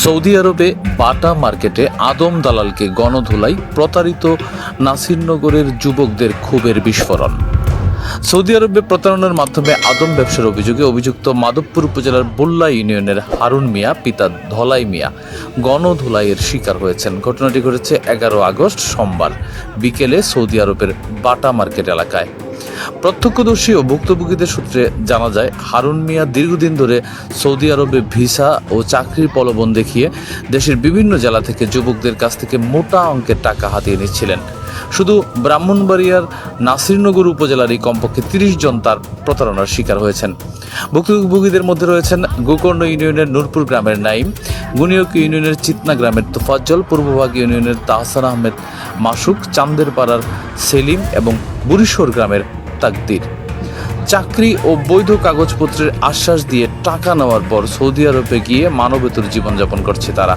Saudi আরবে বাটা মার্কেটে আদম দালালকে গণধোলাই, প্রতারিত নাসিরনগরের যুবকদের ক্ষোভের বিস্ফোরণ। সৌদি আরবে প্রতারণার মাধ্যমে আদম ব্যবসার অভিযোগে অভিযুক্ত মাধবপুর উপজেলার বোল্লা ইউনিয়নের হারুন মিয়া পিতা ধলাই মিয়া গণধোলাইয়ের শিকার হয়েছেন। ঘটনাটি ঘটেছে 11 আগস্ট সোমবার বিকেলে সৌদি আরবের বাটা মার্কেট এলাকায়। প্রত্যক্ষদর্শী ও ভুক্তভোগীদের সূত্রে জানা যায়, হারুন মিয়া দীর্ঘদিন ধরে সৌদি আরবে ভিসা ও চাকরির প্রলোভন দেখিয়ে দেশের বিভিন্ন জেলা থেকে যুবকদের কাছ থেকে মোটা অঙ্কের টাকা হাতিয়ে নিচ্ছিলেন। শুধু ব্রাহ্মণবাড়িয়ার নাসিরনগর উপজেলারই কমপক্ষে 30 জন তার প্রতারণার শিকার হয়েছেন। ভুক্তভোগীদের মধ্যে রয়েছেন গোকর্ণ ইউনিয়নের নূরপুর গ্রামের নাইম, গুনিয়ক ইউনিয়নের চিতনা গ্রামের তোফাজ্জল, পূর্বভাগ ইউনিয়নের তাহসান আহমেদ মাসুক, চান্দের পাড়ার সেলিম এবং বুড়িশ্বর গ্রামের তাকদির। চাকরি ও বৈধ কাগজপত্রের আশ্বাস দিয়ে টাকা নেওয়ার পর সৌদি আরবে গিয়ে মানবেতর জীবনযাপন করছে তারা।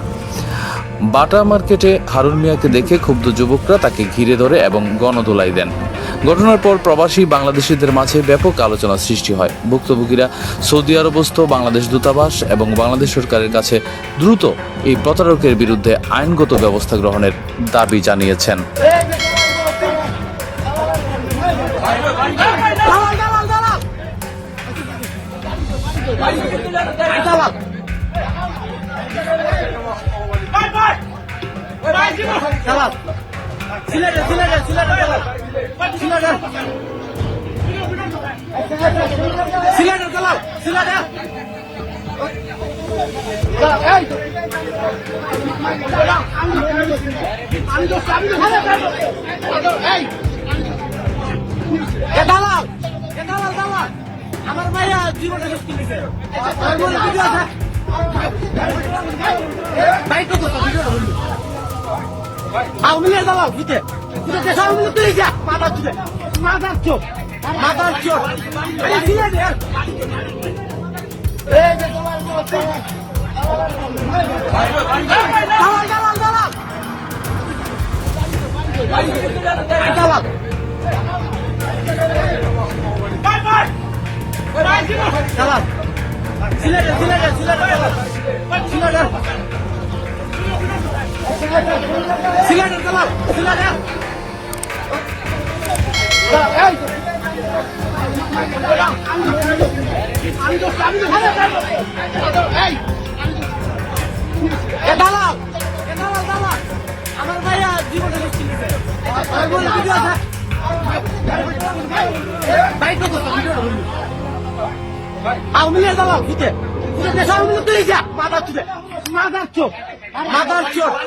বাটা মার্কেটে হারুন মিয়াকে দেখে ক্ষুব্ধ যুবকরা তাকে ঘিরে ধরে এবং গণধোলাই দেন। ঘটনার পর প্রবাসী বাংলাদেশিদের মাঝে ব্যাপক আলোচনা সৃষ্টি হয়। ভুক্তভোগীরা সৌদি আরবস্থ বাংলাদেশ দূতাবাস এবং বাংলাদেশ সরকারের কাছে দ্রুত এই প্রতারকের বিরুদ্ধে আইনগত ব্যবস্থা গ্রহণের দাবি জানিয়েছেন। আমার ভাইয়া জীবনটা শেষ করে দিয়েছে। আওয়ামী লীগের দালাল বুঝতে দেশ আওয়ামী লীগ তুই যা মাদার চোখ মাদার চোখ মাদার চোখ আমার ভাইয়া জীবনটা শেষ করে দিয়েছে। আওয়ামী লীগের দালাল বুঝতে দেশ আওয়ামী লীগ তুই যা মাদার চোখ মাদার চোখ মাদার চোখ।